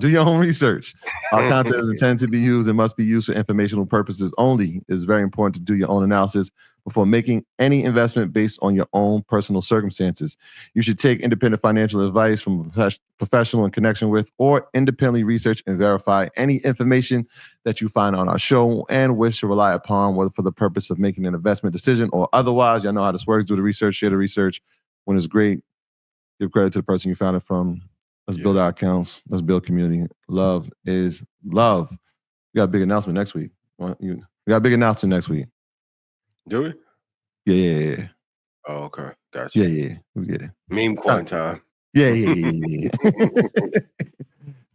Do your own research. Our content is intended to be used and must be used for informational purposes only. It is very important to do your own analysis before making any investment based on your own personal circumstances. You should take independent financial advice from a professional in connection with, or independently research and verify any information that you find on our show and wish to rely upon, whether for the purpose of making an investment decision or otherwise. Y'all know how this works. Do the research, share the research. When it's great, give credit to the person you found it from. Let's build our accounts. Let's build community. Love is love. We got a big announcement next week. We got a big announcement next week. Do we? Yeah. Oh, okay. Gotcha. Yeah. We get it. Meme coin time. Yeah.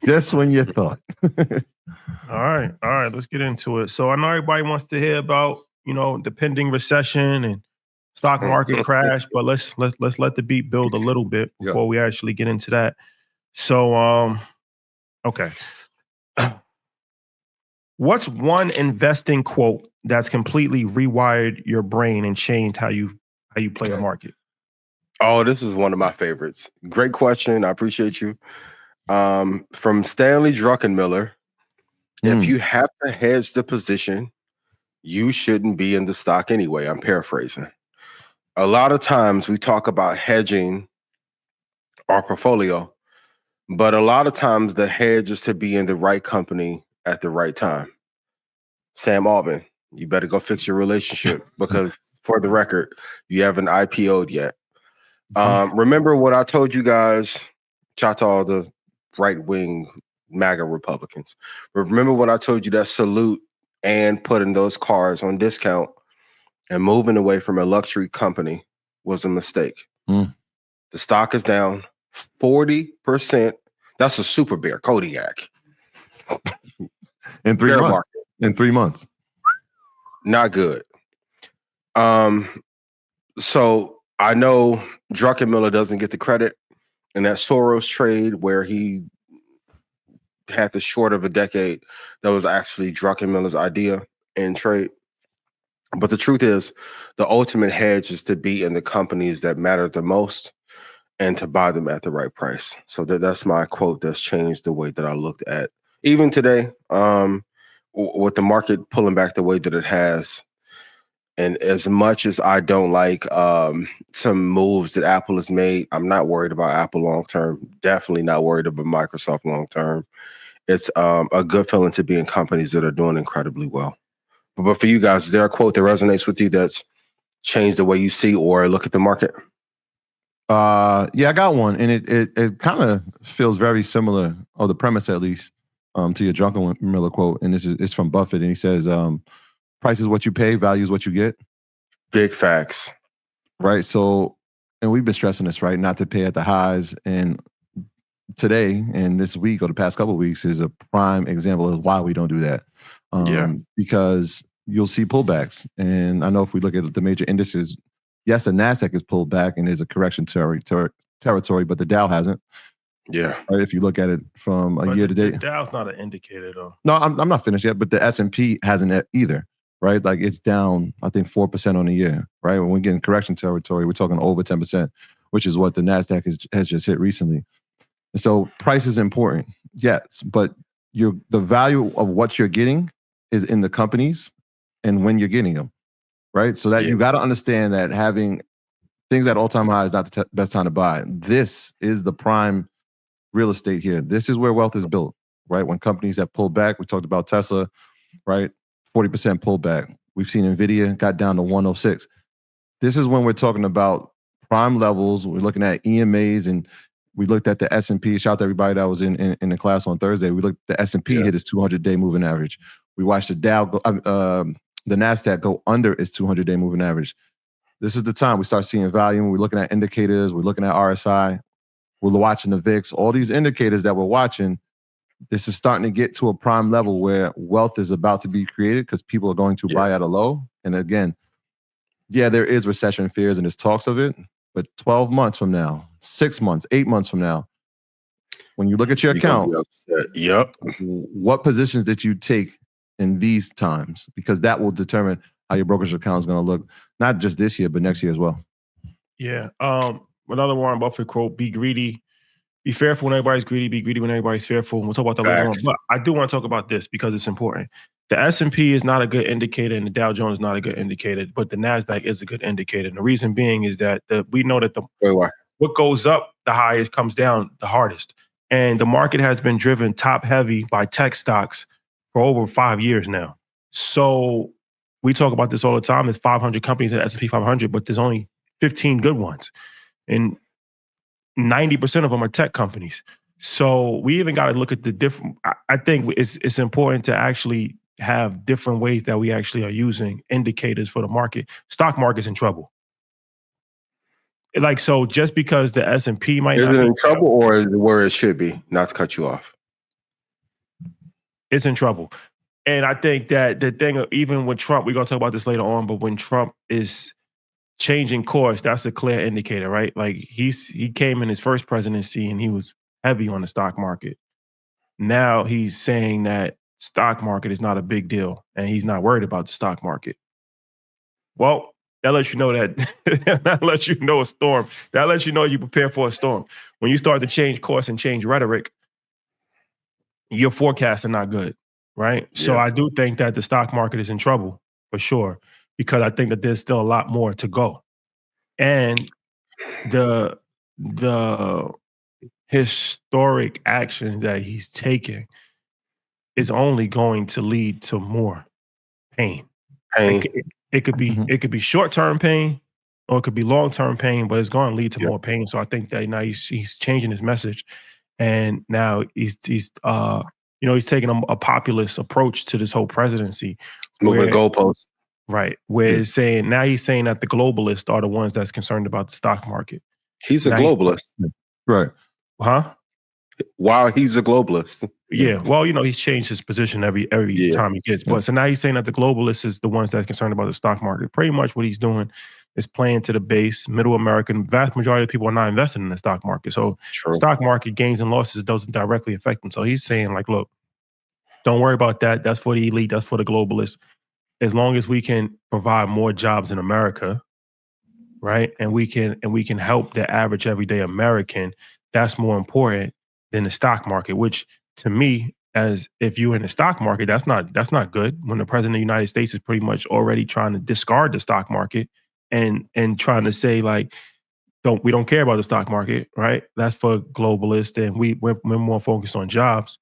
Just when you thought. All right. Let's get into it. So I know everybody wants to hear about, the pending recession and stock market crash, but let's let the beat build a little bit before we actually get into that. So, okay. What's one investing quote that's completely rewired your brain and changed how you play the market? Oh, this is one of my favorites. Great question. I appreciate you. From Stanley Druckenmiller. If you have to hedge the position, you shouldn't be in the stock anyway. I'm paraphrasing. A lot of times we talk about hedging our portfolio, but a lot of times the hedge is to be in the right company at the right time. Sam Altman, you better go fix your relationship because for the record, you haven't IPO'd yet. Remember what I told you guys, shout to all the right-wing MAGA Republicans. Remember when I told you that Salute and putting those cars on discount and moving away from a luxury company was a mistake. The stock is down 40%. That's a super bear, Kodiak. In 3 months. In 3 months. Not good. So I know Druckenmiller doesn't get the credit in that Soros trade where he had the short of a decade. That was actually Druckenmiller's idea and trade. But the truth is, the ultimate hedge is to be in the companies that matter the most and to buy them at the right price. So that's my quote that's changed the way that I looked at even today, with the market pulling back the way that it has. And as much as I don't like some moves that Apple has made, I'm not worried about Apple long term. Definitely not worried about Microsoft long term. It's a good feeling to be in companies that are doing incredibly well. But for you guys, is there a quote that resonates with you that's changed the way you see or look at the market? Yeah, I got one, and it kind of feels very similar, or the premise at least, to your Druckenmiller quote. And this is from Buffett, and he says, "Price is what you pay, value is what you get." Big facts, right? So, and we've been stressing this, right? Not to pay at the highs, and today and this week or the past couple of weeks is a prime example of why we don't do that. Because you'll see pullbacks, and I know if we look at the major indices, yes, the Nasdaq is pulled back and is a correction territory, but the Dow hasn't. Yeah. Right. If you look at it from a year to date, the Dow's not an indicator though. No, I'm not finished yet, but the S&P hasn't either. Right, like it's down, I think 4% on the year. Right, when we get in correction territory, we're talking over 10%, which is what the Nasdaq has just hit recently. And so price is important, yes, but the value of what you're getting is in the companies and when you're getting them, right? So that you got to understand that having things at all-time high is not the best time to buy. This is the prime real estate here. This is where wealth is built, right? When companies have pulled back, we talked about Tesla, right? 40% pullback. We've seen NVIDIA got down to 106. This is when we're talking about prime levels. We're looking at EMAs, and we looked at the S&P. Shout out to everybody that was in the class on Thursday. We looked at the S&P hit its 200-day moving average. We watched the Dow go, the Nasdaq go under its 200-day moving average. This is the time we start seeing volume. We're looking at indicators. We're looking at RSI. We're watching the VIX. All these indicators that we're watching, this is starting to get to a prime level where wealth is about to be created because people are going to buy at a low. And again, there is recession fears and there's talks of it. But 12 months from now, 6 months, 8 months from now, when you look at your account, what positions did you take in these times? Because that will determine how your brokerage account is going to look, not just this year, but next year as well. Yeah. Another Warren Buffett quote, be greedy Be fearful when everybody's greedy. Be greedy when everybody's fearful. And we'll talk about that later on. But I do want to talk about this because it's important. The S&P is not a good indicator, and the Dow Jones is not a good indicator, but the NASDAQ is a good indicator. And the reason being is that we know that what goes up the highest comes down the hardest. And the market has been driven top heavy by tech stocks for over 5 years now. So we talk about this all the time. There's 500 companies in the S&P 500, but there's only 15 good ones. And 90% of them are tech companies. So we even got to look at the different, I think it's important to actually have different ways that we actually are using indicators for the market. Stock market's in trouble. Like, so just because the S&P might not be in trouble, or is it where it should be? Not to cut you off. It's in trouble. And I think that the thing, even with Trump, we're going to talk about this later on, but when Trump is changing course, that's a clear indicator, right? Like he came in his first presidency and he was heavy on the stock market. Now he's saying that stock market is not a big deal and he's not worried about the stock market. Well, that lets you know that lets you know a storm. That lets you know you prepare for a storm. When you start to change course and change rhetoric, your forecasts are not good, right? Yeah. So I do think that the stock market is in trouble for sure, because I think that there's still a lot more to go. And the historic actions that he's taking is only going to lead to more pain. It could be short-term pain or it could be long-term pain, but it's going to lead to more pain. So I think that now he's changing his message, and now he's taking a populist approach to this whole presidency. It's moving goalposts. Right. Where he's saying that the globalists are the ones that's concerned about the stock market. He's a globalist. Right. Huh? Wow, he's a globalist. Yeah. Well, he's changed his position every time he gets. But so now he's saying that the globalists is the ones that's concerned about the stock market. Pretty much what he's doing is playing to the base. Middle American, vast majority of people are not invested in the stock market. So stock market gains and losses doesn't directly affect them. So he's saying, like, look, don't worry about that. That's for the elite. That's for the globalists. As long as we can provide more jobs in America, right? And we can help the average everyday American, that's more important than the stock market, which to me, as if you're in the stock market, that's not good. When the president of the United States is pretty much already trying to discard the stock market and trying to say, like, we don't care about the stock market, right? That's for globalists, and we're more focused on jobs.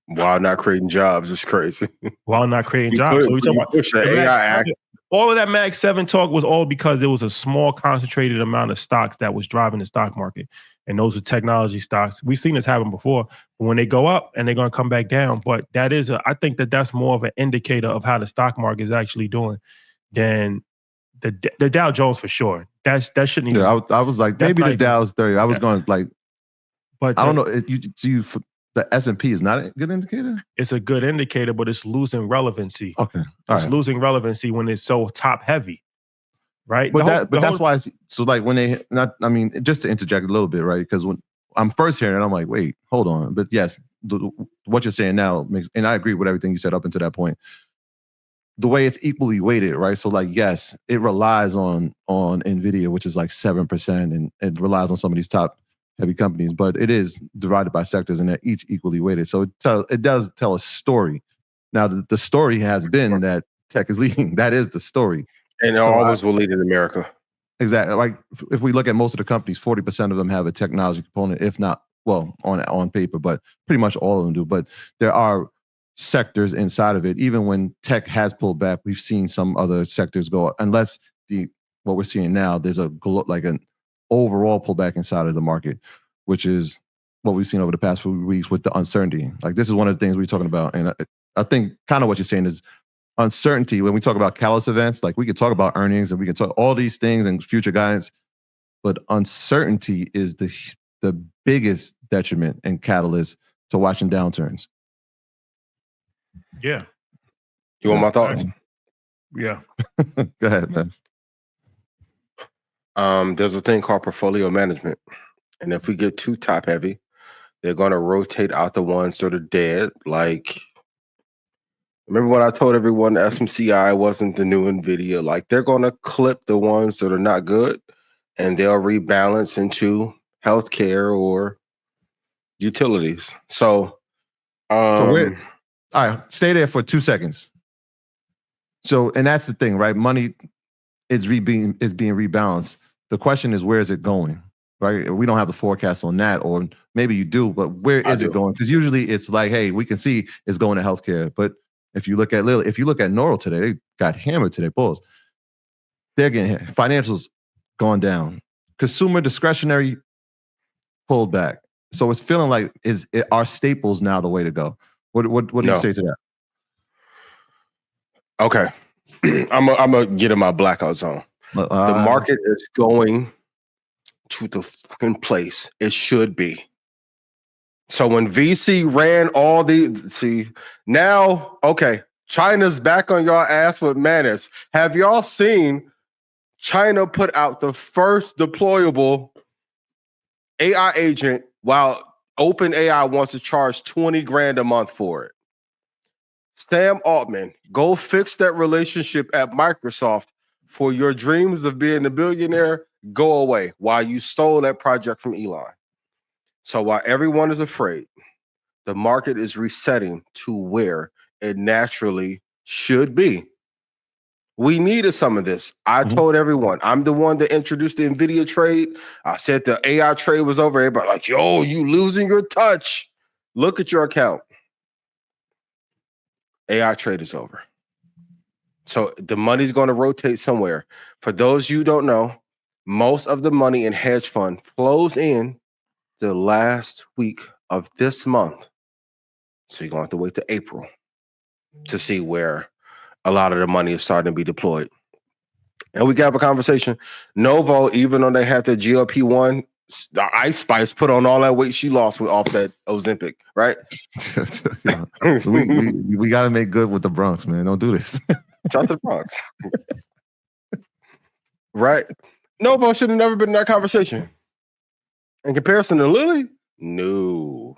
While not creating jobs, it's crazy. While not creating jobs. So we talk about AI Act. All of that Mag 7 talk was all because there was a small concentrated amount of stocks that was driving the stock market. And those were technology stocks. We've seen this happen before. When they go up and they're going to come back down. But I think that's more of an indicator of how the stock market is actually doing than the Dow Jones for sure. That shouldn't even. Yeah, I was like, maybe the Dow's 30. I was going like, but I don't know. The S&P is not a good indicator? It's a good indicator, but it's losing relevancy. Okay. It's losing relevancy when it's so top heavy, right? But that's why. So like when just to interject a little bit, right? Because when I'm first hearing it, I'm like, wait, hold on. But yes, what you're saying now makes, and I agree with everything you said up until that point. The way it's equally weighted, right? So like, yes, it relies on NVIDIA, which is like 7%, and it relies on some of these top heavy companies, but it is divided by sectors and they're each equally weighted. So it does tell a story. Now, the story has been that tech is leading. That is the story. And always will lead in America. Exactly. Like if we look at most of the companies, 40% of them have a technology component, if not, well, on paper, but pretty much all of them do. But there are sectors inside of it. Even when tech has pulled back, we've seen some other sectors go up. Unless what we're seeing now, there's an overall pullback inside of the market, which is what we've seen over the past few weeks with the uncertainty. Like this is one of the things we're talking about. And I think kind of what you're saying is uncertainty. When we talk about catalyst events, like we could talk about earnings and we can talk all these things and future guidance, but uncertainty is the biggest detriment and catalyst to watching downturns. Yeah. You want my thoughts? Yeah. Go ahead, man. There's a thing called portfolio management. And if we get too top heavy, they're going to rotate out the ones that are dead. Like, remember when I told everyone SMCI wasn't the new NVIDIA? Like, they're going to clip the ones that are not good and they'll rebalance into healthcare, or utilities. So all right, stay there for 2 seconds. So, and that's the thing, right? Money is being rebalanced. The question is, where is it going? Right? We don't have the forecast on that, or maybe you do, but where is it going? Because usually it's like, hey, we can see it's going to healthcare. But if you look at Noro today, they got hammered today. Bulls. They're getting hit. Financials gone down. Consumer discretionary pulled back. So it's feeling like are staples now the way to go? What do you say to that? Okay. I'm gonna get in my blackout zone. The market is going to the fucking place it should be. So when VC ran all now, okay, China's back on y'all ass with madness. Have y'all seen China put out the first deployable AI agent while OpenAI wants to charge 20 grand a month for it? Sam Altman, go fix that relationship at Microsoft for your dreams of being a billionaire. Go away while you stole that project from Elon. So while everyone is afraid, the market is resetting to where it naturally should be. We needed some of this. I told everyone, I'm the one that introduced the NVIDIA trade. I said the AI trade was over. Everybody like, yo, you losing your touch. Look at your account. AI trade is over. So the money's going to rotate somewhere. For those you don't know, most of the money in hedge fund flows in the last week of this month. So you're going to have to wait to April to see where a lot of the money is starting to be deployed. And we can have a conversation. Novo, even though they had the GLP-1, the Ice Spice put on all that weight she lost off that Ozempic, right? we got to make good with the Bronx, man. Don't do this. Shout out to the Bronx. Right? Novo should have never been in that conversation. In comparison to Lilly, no.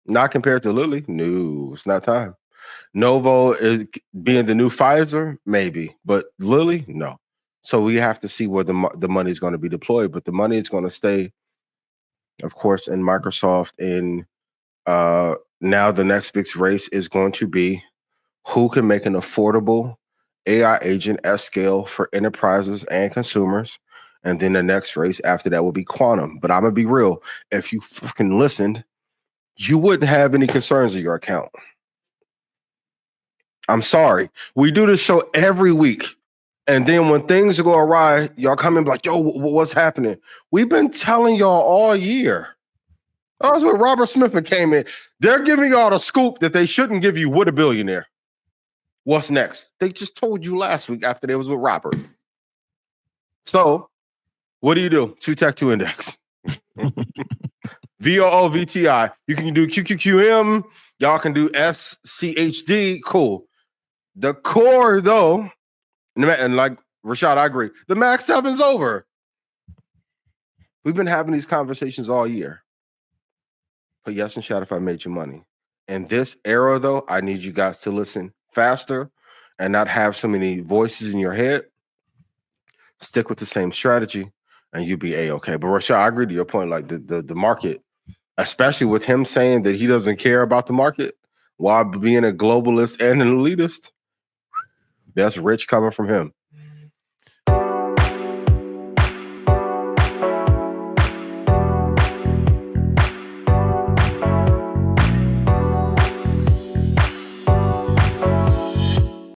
Not compared to Lilly, no. It's not time. Novo is being the new Pfizer, maybe, but Lilly, no. So we have to see where the money is going to be deployed, but the money is going to stay, of course, in Microsoft. And now the next big race is going to be who can make an affordable AI agent at scale for enterprises and consumers. And then the next race after that will be quantum. But I'm going to be real. If you fucking listened, you wouldn't have any concerns of your account. I'm sorry. We do this show every week. And then when things go awry, y'all come in like, yo, what's happening? We've been telling y'all all year. That was when Robert Smith came in. They're giving y'all the scoop that they shouldn't give you with a billionaire. What's next? They just told you last week after they was with Robert. So what do you do? 2 Tech 2 Index. VOO, VTI. You can do QQQM. Y'all can do SCHD. Cool. The core, though, and like Rashad, I agree. The Max 7's over. We've been having these conversations all year. But yes, and shout if I made you money. In this era, though, I need you guys to listen faster and not have so many voices in your head. Stick with the same strategy, and you'll be A-okay. But Rashad, I agree to your point. Like the market, especially with him saying that he doesn't care about the market while being a globalist and an elitist, that's rich coming from him.